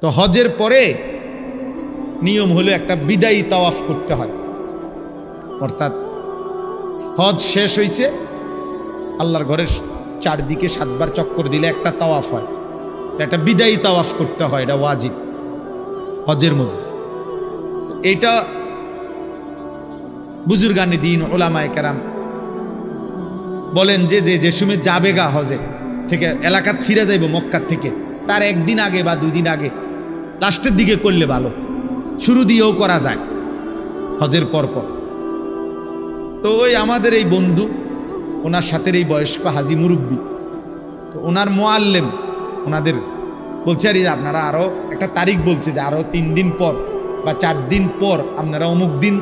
তো হজের পরে নিয়ম হলো একটা বিদায়ী তাওয়াফ করতে হয়, অর্থাৎ হজ শেষ হয়েছে, আল্লাহর ঘরের চারদিকে 7 বার চক্কর দিলে একটা তাওয়াফ হয়, একটা বিদায়ী তাওয়াফ করতে হয়, এটা ওয়াজিব হজের মধ্যে। তো এইটা বুজুর্গানে দিন ওলামায়ে কেরাম বলেন যে সময় যাবে গা হজে থেকে এলাকাত ফিরে যাইব মক্কার থেকে, তার একদিন আগে বা 2 দিন আগে লাস্টের দিকে করলে ভালো, শুরু দিয়েও করা যায় হজের পরপর। তো ওই আমাদের এই বন্ধু, ওনার সাথে এই বয়স্ক হাজি মুরব্বী, তো ওনার মোয়াল্লেম ওনাদের বলছে আর আপনারা আরও একটা তারিখ বলছে যে আরও 3 দিন পর বা 4 দিন পর আপনারা অমুক দিন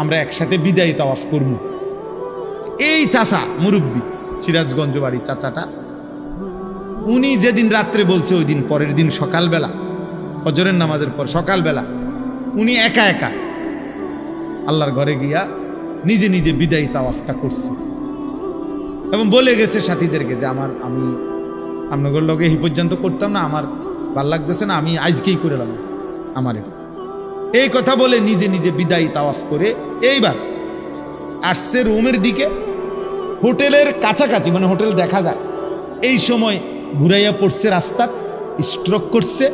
আমরা একসাথে বিদায়ী তাওয়াফ করব। এই চাচা মুরব্বী, সিরাজগঞ্জ বাড়ি চাচাটা, উনি যেদিন রাত্রে বলছে ওই দিন পরের দিন সকালবেলা ফজরের নামাজের পর সকালবেলা উনি একা একা আল্লাহর ঘরে গিয়া নিজে নিজে বিদায়ী তাওয়াফটা করছে এবং বলে গেছে সাথীদেরকে যে আমি আপনাদের লগে এই পর্যন্ত করতাম না, আমার ভাল লাগতেছে না, আমি আজকেই করে এলাম আমার এই কথা বলে নিজে নিজে বিদায়ী তাওয়াফ করে এইবার আসছে রুমের দিকে, হোটেলের কাছাকাছি, মানে হোটেল দেখা যায়, এই সময় ঘুরাইয়া পড়ছে রাস্তা, স্ট্রোক করছে,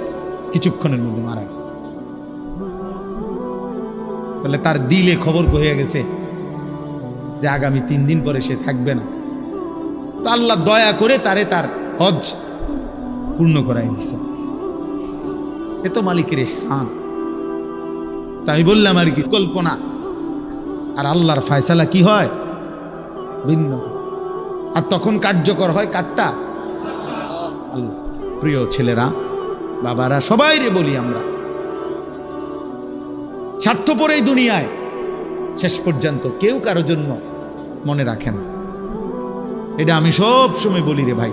কিছুক্ষণের মধ্যে মারা গেছে। তাহলে তার দিলে খবর হয়ে গেছে যে আগামী 3 দিন পরে সে থাকবে না। তো আল্লাহ দয়া করে তারে তার হজ পূর্ণ করাই দিছে। এ তো মালিকের ইহসান। তাই আমি বললাম আর কি, কল্পনা আর আল্লাহর ফয়সালা কি হয় ভিন্ন, আর তখন কার্যকর হয় কারটা আল্লাহ। প্রিয় ছেলেরা, বাবারা, সবাই রে বলি, আমরা স্বার্থপর এই দুনিয়ায় শেষ পর্যন্ত কেউ কারো জন্য মনে রাখে না। এটা আমি সব সময় বলি রে ভাই,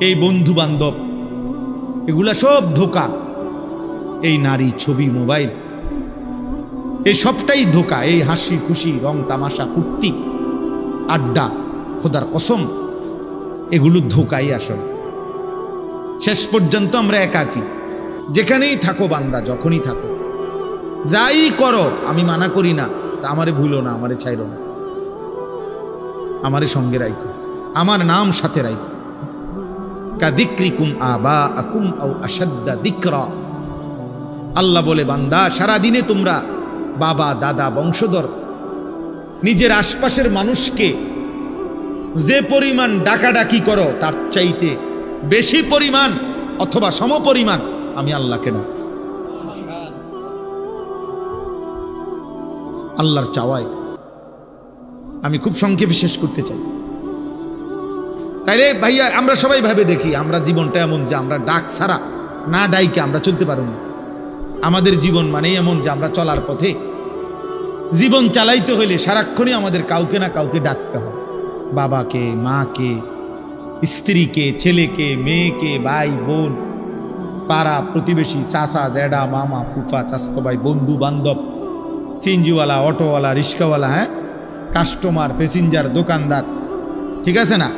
এই বন্ধু বান্ধব এগুলা সব ধোঁকা, এই নারী, ছবি, মোবাইল, এই সবটাই ধোঁকা। এই হাসি খুশি, রং তামাশা, ফুর্তি, আড্ডা, খোদার কসম, এগুলো ধোঁকাই আসল। শেষ পর্যন্ত আমরা একাকী। যেখানেই থাকো বান্দা, যখনই থাকো, যাই করো, আমি মানা করি না, তা আমারে ভুলো না, আমারে ছাইরো না, আমারে সঙ্গে রাখো, আমার নাম সাথে রাখো। কাদিক্রিকুম আবাআকুম আও আশাদ্দা যিকরা। আল্লাহ বলে, বান্দা সারাদিনে তোমরা বাবা, দাদা, বংশধর, নিজের আশপাশের মানুষকে যে পরিমাণ ডাকাডাকি করো তার চাইতে বেশি পরিমাণ অথবা সমপরিমাণ আমি আল্লাহকে ডাক। আল্লাহর চাওয়ায় আমি খুব সংক্ষেপে শেষ করতে চাই। তাইলে ভাইয়া, আমরা সবাই ভাবে দেখি, আমরা জীবনটা এমন যে আমরা ডাক ছাড়া, না ডাইকে আমরা চলতে পারব না। আমাদের জীবন মানে এমন যে আমরা চলার পথে জীবন চালাইতে হইলে সারাক্ষণই আমাদের কাউকে না কাউকে ডাকতে হয়। বাবাকে, মাকে, স্ত্রীকে, ছেলেকে, মেয়েকে, ভাই বোন, পাড়া প্রতিবেশী, চাচা, জ্যাডা, মামা, ফুফা, চাচতো ভাই, বন্ধু বান্ধব, সিএনজিওয়ালা, অটোওয়ালা, রিক্সাওয়ালা, হ্যাঁ, কাস্টমার, প্যাসেঞ্জার, দোকানদার, ঠিক আছে না,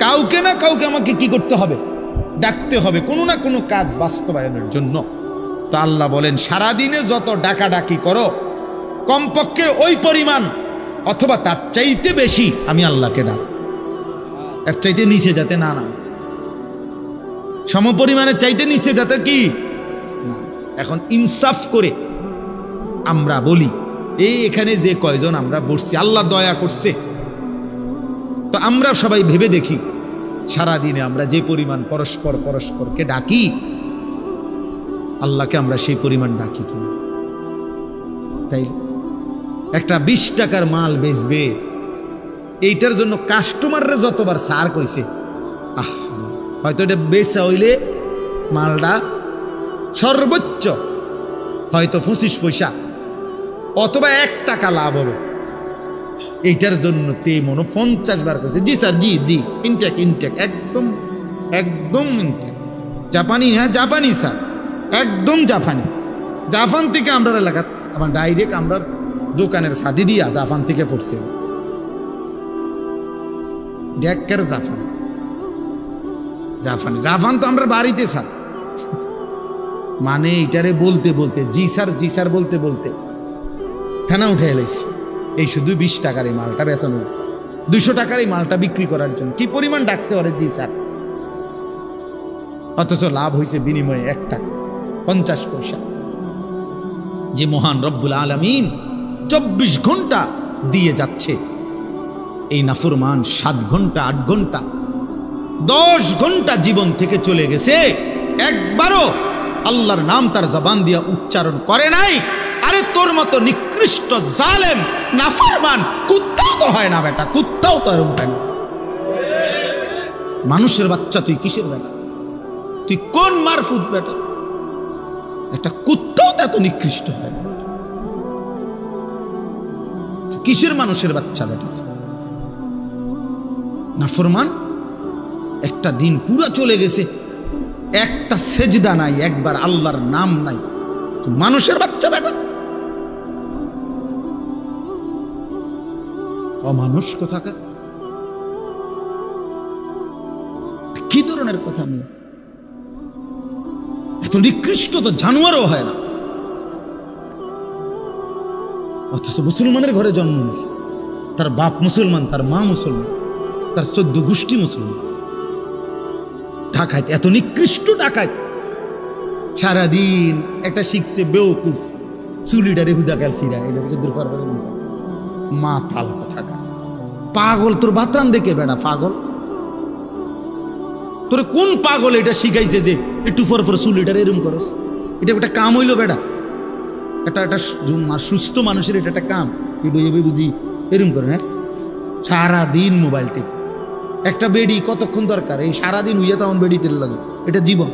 কাউকে না কাউকে আমাকে কি করতে হবে? ডাকতে হবে কোনো না কোনো কাজ বাস্তবায়নের জন্য। তো আল্লাহ বলেন, সারাদিনে যত ডাকাডাকি করো, কমপক্ষে ওই পরিমাণ অথবা তার চাইতে বেশি আমি আল্লাহকে ডাক। এর চাইতে নিচে যাতে না নাম, সমপরিমাণের চাইতে নিচে যাতে কি। এখন ইনসাফ করে আমরা বলি, এই এখানে যে কয়জন আমরা বসছি, আল্লাহ দয়া করছে, তো আমরা সবাই ভেবে দেখি, সারাদিনে আমরা যে পরিমাণ পরস্পরকে ডাকি, আল্লাহকে আমরা সেই পরিমাণ ডাকি কিনা? তাই একটা 20 টাকার মাল বেচবে, এইটার জন্য কাস্টমাররা যতবার সার কইছে, হয়তো এটা বেচা হইলে মালটা সর্বোচ্চ হয়তো 25 পয়সা অথবা 1 টাকা লাভ হবে, এইটার জন্য তে মনে 50 বার কইছে, জি স্যার, জি জি, ইনটেক, একদম ইনটেক, জাপানি, হ্যাঁ জাপানি স্যার, একদম জাপান থেকে আমরা এলাকা, আমার ডাইরেক্ট আমরা দোকানের সাথে দিয়া জাপান থেকে পড়ছে, ডেকের জাপান তো আমরা বাড়িতে স্যার, মানে এটারে বলতে বলতে জি স্যার বলতে বলতে থানা উঠে এলাইছি। এই শুধু 20 টাকার এই মালটা বেচানোর, 200 টাকার এই মালটা বিক্রি করার জন্য কি পরিমাণ ডাকছে ওরে জি স্যার। অথচ লাভ হয়েছে বিনিময়ে 1 টাকা 50 পয়সা। যে মহান রব্বুল আলামিন 24 ঘন্টা দিয়ে যাচ্ছে, এই নাফরমান 7 ঘন্টা 8 ঘন্টা 10 ঘন্টা জীবন থেকে চলে গেছে, একবারও আল্লাহর নাম তার জবান দিয়ে উচ্চারণ করে নাই। আরে তোর মতো নিকৃষ্ট জালেম নাফরমান কুত্তাও তো হয় না বেটা, কুত্তাও তো এরকম হয় না। মানুষের বাচ্চা তুই কিসের বেটা? তুই কোন মারফুত বেটা? একটা কুত্তাও তো এত নিকৃষ্ট হয় না। কিসের মানুষের বাচ্চা বেটা? নাফরমান একটা দিন পুরা চলে গেছে, একটা সেজদা নাই, একবার আল্লাহর নাম নাই, তুই মানুষের বাচ্চা বেটা। অমানুষ কোথাকার, কি ধরনের কথা নিয়ে? এত নিকৃষ্ট তো জানোয়ারও হয় না, অথচ মুসলমানের ঘরে জন্ম নিয়েছে। তার বাপ মুসলমান, তার মা মুসলমান, তার 14 গোষ্ঠী মুসলমান। ডাকাত, এত নিকৃষ্ট ডাকাত। সারাদিন একটা শিখছে বেওকুফ, চুলিটারে হুদাকাল ফিরা, এটা দূর পারবে মাতাল কোথাকার। পাগল তোর বাতরান দেখে বেড়া, পাগল তোরে কোন পাগল এটা শিখাইছে যে একটু পর পর চুলিটারে এরম করস? এটা একটা কাম হইলো বেড়া? এটা একটা সুস্থ মানুষের এটা একটা কাম? বুঝি এরম করে না? সারাদিন মোবাইল টিপ। একটা বেডি কতক্ষণ দরকার? এই সারাদিন হইয়া তখন বেডি তেল লাগে, এটা জীবন?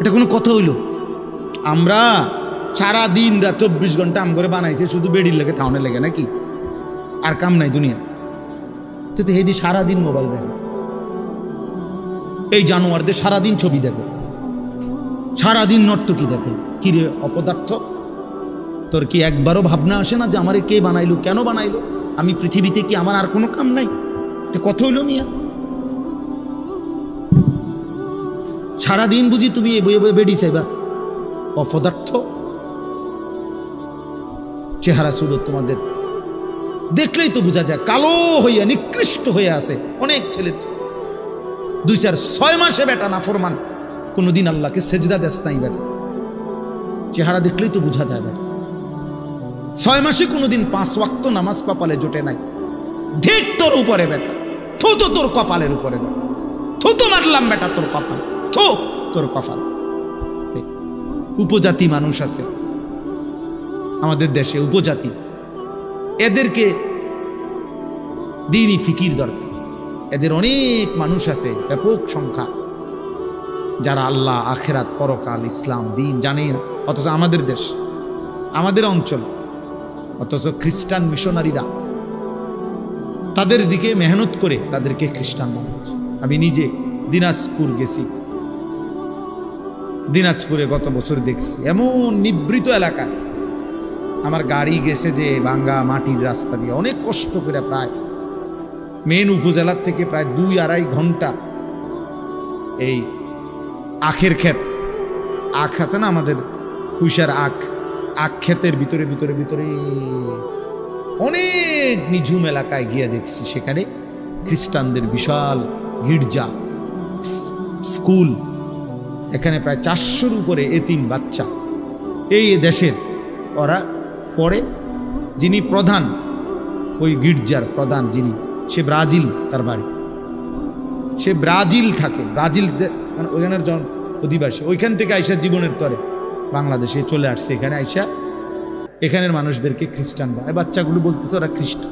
এটা কোনো কথা হইল? আমরা সারাদিন রাত 24 ঘন্টা আম করে বানাইছে শুধু বেডির লেগে, থাউনের লেগে নাকি? আর কাম নাই দুনিয়া? তো হেদি সারাদিন মোবাইল দেখে, এই জানোয়ারদের সারাদিন ছবি দেখে, সারাদিন নর্তকী দেখে। কিরে অপদার্থ, তোর কি একবারও ভাবনা আসে না যে আমারে কে বানাইলো, কেন বানাইলো? আমি পৃথিবীতে কি আমার আর কোনো কাম নাই? এটা কথা হইল মিয়া? সারাদিন বুঝি তুমি এই বইয়ে বইয়ে বেডি চাইবা? অপদার্থ। চেহারা সুরত তোমাদের দেখলেই তো বোঝা যায় কালো হইয়া নিকৃষ্ট হয়ে আছে অনেক ছেলের। 2-4-6 মাসে বেটা নাফরমান, কোনোদিন আল্লাহকে সেজদা দেস নাই বেটা। চেহারা দেখলেই তো বোঝা যায় বেটা। 6 মাসে কোনোদিন 5 ওয়াক্ত নামাজ কপালে জোটে নাই। ঠিক তোর উপরে বেটা, থু তো তোর কপালের উপরে বেটা, থু তো মারলাম বেটা তোর কপাল, থু তোর কপাল। উপজাতি মানুষ আছে আমাদের দেশে, উপজাতি, এদেরকে দ্বীনি ফিকির দরকার। এদের অনেক মানুষ আছে, ব্যাপক সংখ্যা, যারা আল্লাহ, আখেরাত, পরকাল, ইসলাম, দিন জানে না। অথচ আমাদের দেশ, আমাদের অঞ্চল, অথচ খ্রিস্টান মিশনারিরা তাদের দিকে মেহনত করে তাদেরকে খ্রিস্টান বানাচ্ছে। আমি নিজে দিনাজপুর গেছি, দিনাজপুরে গত বছর দেখছি এমন নিবৃত এলাকা, আমার গাড়ি গেছে যে ভাঙ্গা মাটির রাস্তা দিয়ে, অনেক কষ্ট করে, প্রায় মেন উপজেলার থেকে প্রায় 2-2.5 ঘন্টা। এই আখের ক্ষেত, আখ আছে না আমাদের কুইশার আখ, আখ ক্ষেতের ভিতরে ভিতরে ভিতরে অনেক নিঝুম এলাকায় গিয়ে দেখছি সেখানে খ্রিস্টানদের বিশাল গির্জা, স্কুল। এখানে প্রায় 400-র উপরে এতিম বাচ্চা এই দেশের, ওরা পড়ে। যিনি প্রধান, ওই গির্জার প্রধান যিনি, সে ব্রাজিল, তার বাড়ি, সে ব্রাজিল থাকে, ব্রাজিল ওইখানের অধিবাসী। ওইখান থেকে আইসা জীবনের তরে বাংলাদেশে চলে আসছে, এখানে আইসা এখানের মানুষদেরকে খ্রিস্টান বানায়। বাচ্চাগুলো বলতেছে ওরা খ্রিস্টান,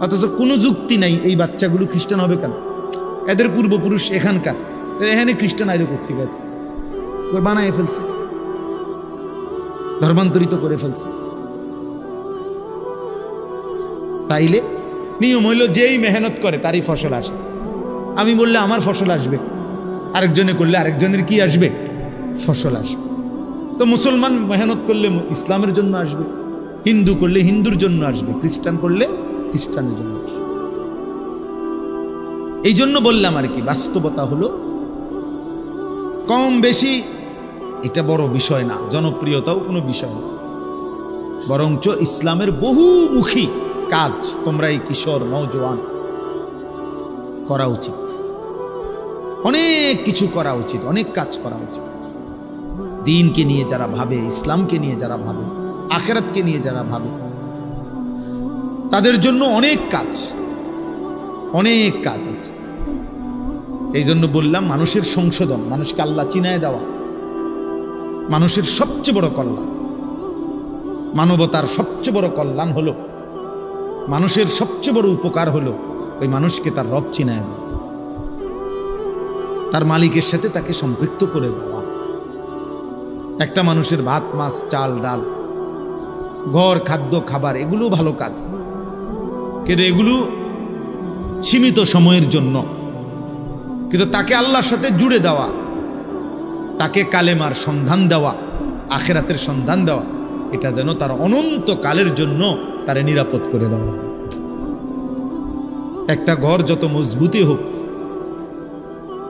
অথচ কোনো যুক্তি নাই এই বাচ্চাগুলো খ্রিস্টান হবে কেন? এদের পূর্বপুরুষ এখানকার, এখানে খ্রিস্টান আইরো করতে গেছে, বানায় ফেলছে, ধর্মান্তরিত করে ফেলছে। তাইলে নিয়ম হইল যেই মেহনত করে তারই ফসল আসে। আমি বললে আমার ফসল আসবে, আরেকজনে করলে আরেকজনের কি আসবে? ফসল আসবে। তো মুসলমান মেহনত করলে ইসলামের জন্য আসবে, হিন্দু করলে হিন্দুর জন্য আসবে, খ্রিস্টান করলে খ্রিস্টানের জন্য আসবে। এই জন্য বললাম আর কি, বাস্তবতা হলো কম বেশি এটা বড় বিষয় না, জনপ্রিয়তাও কোনো বিষয় না, বরঞ্চ ইসলামের বহুমুখী কাজ তোমরা এই কিশোর নওজোয়ান করা উচিত। অনেক কিছু করা উচিত, অনেক কাজ করা উচিত। দ্বীনকে নিয়ে যারা ভাবে, ইসলামকে নিয়ে যারা ভাবে, আখিরাতকে নিয়ে যারা ভাবে, তাদের জন্য অনেক কাজ আছে। এই জন্য বললাম মানুষের সংশোধন, মানুষকে আল্লাহ চিনায় দেওয়া মানুষের সবচেয়ে বড় কল্যাণ। মানবতার সবচেয়ে বড় কল্যাণ হলো, মানুষের সবচেয়ে বড় উপকার হলো ওই মানুষকে তার রব চিনায় দেওয়া, তার মালিকের সাথে তাকে সম্পৃক্ত করে দেওয়া। একটা মানুষের ভাত মাছ চাল ডাল ঘর খাদ্য খাবার এগুলো ভালো কাজ, কিন্তু এগুলো সীমিত সময়ের জন্য। কিন্তু তাকে আল্লাহর সাথে জুড়ে দেওয়া, তাকে কালেমার সন্ধান দেওয়া, আখিরাতের সন্ধান দেওয়া, এটা যেন তার অনন্ত কালের জন্য তারে নিরাপদ করে দেওয়া। একটা ঘর যত মজবুতই হোক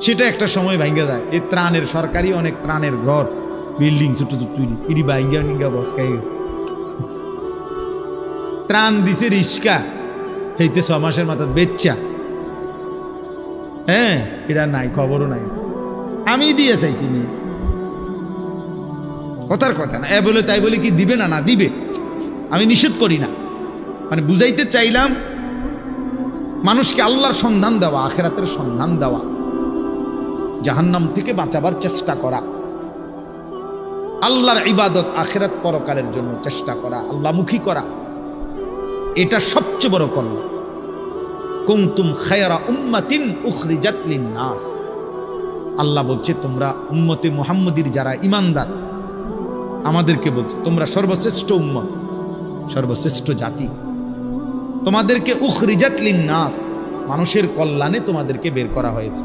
সেটা একটা সময় ভাঙ্গা যায়। এই ত্রাণের সরকারি অনেক ত্রাণের ঘর বিল্ডিং ছোট ছোট ইডি ভাঙ্গা বসকাই গেছে। ত্রাণ দিছে রিস্কা হইতে 6 মাসের মাথা বেচ্চা, হ্যাঁ এটা নাই, খবরও নাই। আমি দিয়ে চাইছি নি, কথার কথা না। বলে তাই বলে কি দিবে না? না দিবে, আমি নিষেধ করি না। মানে বুঝাইতে চাইলাম মানুষকে আল্লাহর সন্ধান দেওয়া, আখিরাতের সন্ধান দেওয়া, জাহান্নাম থেকে বাঁচাবার চেষ্টা করা, আল্লাহর ইবাদত আখিরাত পরকালের জন্য চেষ্টা করা, আল্লাহমুখী করা, এটা সবচেয়ে বড় কল্যাণ। কুনতুম খায়রা উম্মাতিন উখরিজাত লিন-নাস, আল্লাহ বলছে তোমরা উম্মতে মুহাম্মদীর যারা ঈমানদার, আমাদেরকে বলছে তোমরা সর্বশ্রেষ্ঠ উম্মত, সর্বশ্রেষ্ঠ জাতি। তোমাদেরকে উখরিজাত লিন-নাস, মানুষের কল্যাণে তোমাদেরকে বের করা হয়েছে,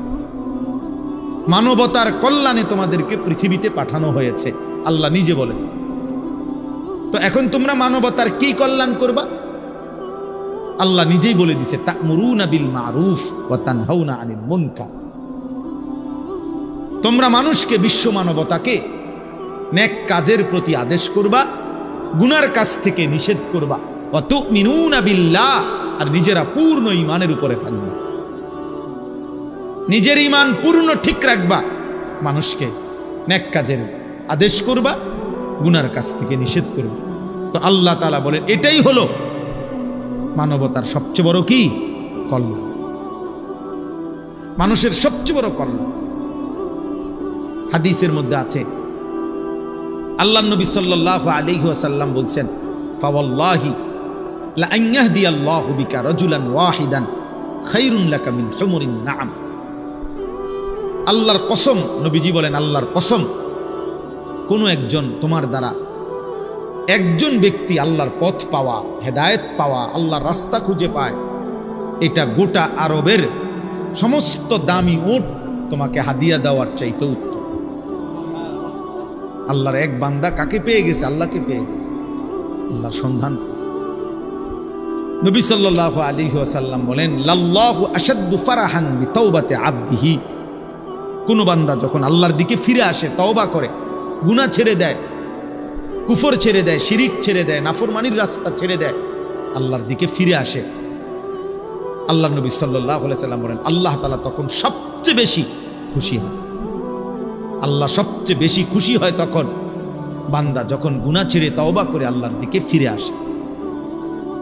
মানবতার কল্যাণে তোমাদেরকে পৃথিবীতে পাঠানো হয়েছে, আল্লাহ নিজে বলেন। তো এখন তোমরা মানবতার কি কল্যাণ করবা? আল্লাহ নিজেই বলে দিছে, তা'মুরুনা বিল মা'রুফ ওয়া তানহাউনা আনিল মুনকার। তোমরা মানুষকে, বিশ্ব মানবতাকে নেক কাজের প্রতি আদেশ করবা, গুনার কাজ থেকে নিষেধ করবা। ওয়া তু'মিনুনা বিল্লাহ, আর নিজেরা পূর্ণ ঈমানের উপরে থাকবা, নিজের ঈমান পূর্ণ ঠিক রাখবা, মানুষকে নেক কাজের আদেশ করবা, গুনার কাজ থেকে নিষেধ করবা। তো আল্লাহ তাআলা বলেন এটাই হলো মানবতার সবচেয়ে বড় কি কল্যাণ, মানুষের সবচেয়ে বড় কল্যাণ। হাদিসের মধ্যে আছে, আল্লাহর নবী সাল্লাল্লাহু আলাইহি ওয়াসাল্লাম বলছেন, ফাওয়াল্লাহি লা আন ইয়াহদিয়াল্লাহু বিকা রাজুলান ওয়াহিদান খায়রুন লাকা মিন হুমুরিন নাআম। আল্লাহর কসম, নবীজি বলেন আল্লাহর কসম, কোন একজন তোমার দ্বারা একজন ব্যক্তি আল্লাহর পথ পাওয়া, হেদায়েত পাওয়া, আল্লাহর রাস্তা খুঁজে পায়, এটা গোটা আরবের সমস্ত দামি উট তোমাকে হাদিয়া দেওয়ার চাইতে উত্তম। আল্লাহর এক বান্দা কাকে পেয়ে গেছে? আল্লাহকে পেয়ে গেছে, আল্লাহর সন্ধান পেয়েছে। নবী সাল্লাল্লাহু আলাইহি ওয়াসাল্লাম বলেন, লাল্লাহু আশাদ্দু ফারাহান বিতাওবাতি আবদিহি। কোন বান্দা যখন আল্লাহর দিকে ফিরে আসে, তওবা করে, গুনাহ ছেড়ে দেয়, কুফর ছেড়ে দেয়, শিরিক ছেড়ে দেয়, নাফরমানির রাস্তা ছেড়ে দেয়, আল্লাহর দিকে ফিরে আসে, আল্লাহ নবী সাল্লাল্লাহু আলাইহি ওয়াসাল্লাম বলেন আল্লাহ তাআলা তখন সবচেয়ে বেশি খুশি হয়। আল্লাহ সবচেয়ে বেশি খুশি হয় তখন বান্দা যখন গুনাহ ছেড়ে তওবা করে আল্লাহর দিকে ফিরে আসে।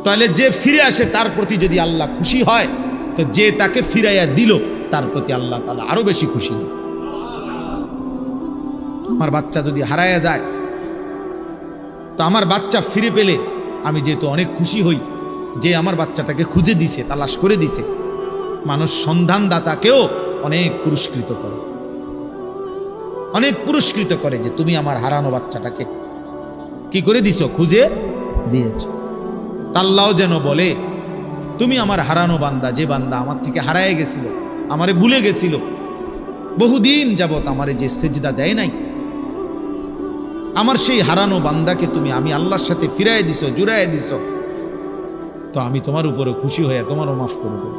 তাহলে যে ফিরে আসে তার প্রতি যদি আল্লাহ খুশি হয়, তো যে তাকে ফিরাইয়া দিল তার প্রতি আল্লাহ তাআলা আরো বেশি খুশি হয়। আমার বাচ্চা যদি হারায়া যায়, তো আমার বাচ্চা ফিরে পেলে আমি যেহেতু অনেক খুশি হই, যে আমার বাচ্চাটাকে খুঁজে দিছে, তালাশ করে দিছে। মানুষ সন্ধানদাতাকেও অনেক পুরস্কৃত করে, অনেক পুরস্কৃত করে, যে তুমি আমার হারানো বাচ্চাটাকে কি করে দিছো? খুঁজে দিয়েছ। আল্লাহ যেন বলে, তুমি আমার হারানো বান্দা, যে বান্দা আমার থেকে হারায় গেছিল, আমারে ভুলে গেছিল, বহুদিন যাবত আমারে যে সেজদা দেয় নাই, আমার সেই হারানো বান্দাকে তুমি আমি আল্লাহর সাথে ফিরাই দিছো, জুড়াই দিছো, তো আমি তোমার উপরে খুশি হয়ে তোমারও মাফ করে দেব।